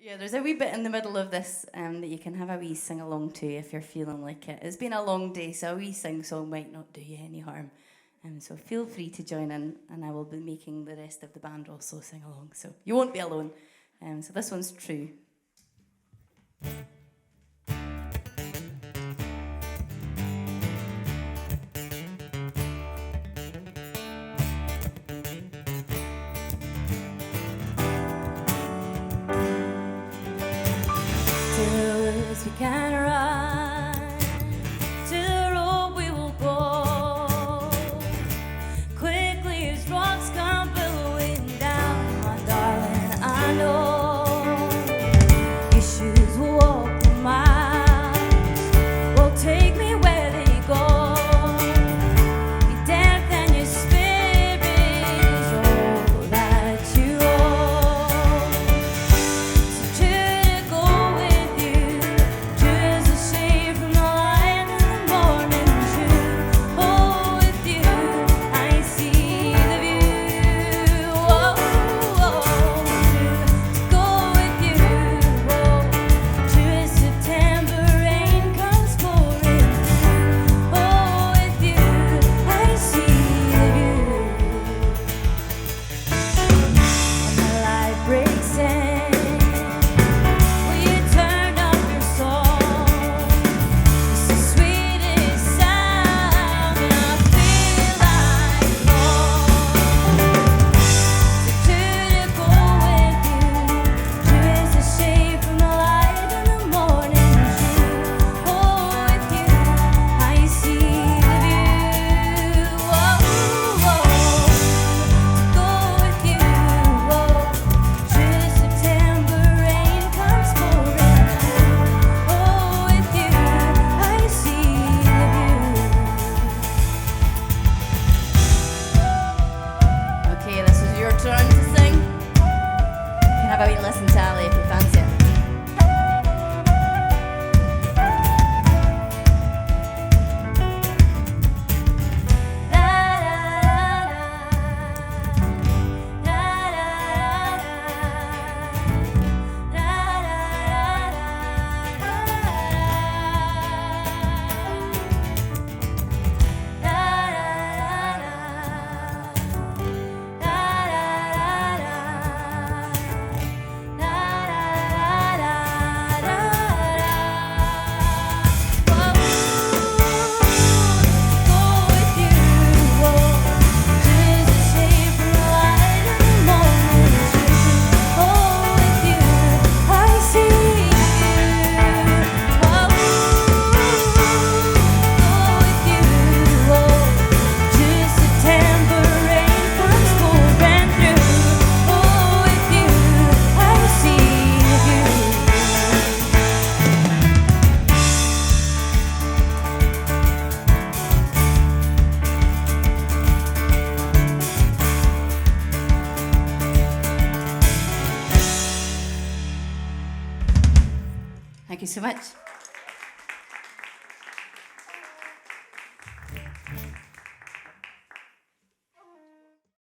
Yeah, there's a wee bit in the middle of this that you can have a wee sing along to if you're feeling like it. It's been a long day, so a wee sing song might not do you any harm. So feel free to join in, and I will be making the rest of the band also sing along, so you won't be alone. So this one's True. We can run to the road we will go quickly as rocks come billowing down. My darling, I know your shoes will walk the miles, will take me where they go. Your depth and your spirit is all that you own. So to go with you, turn to sing. You can have a wee listen to Ali if you fancy it. Thank you so much.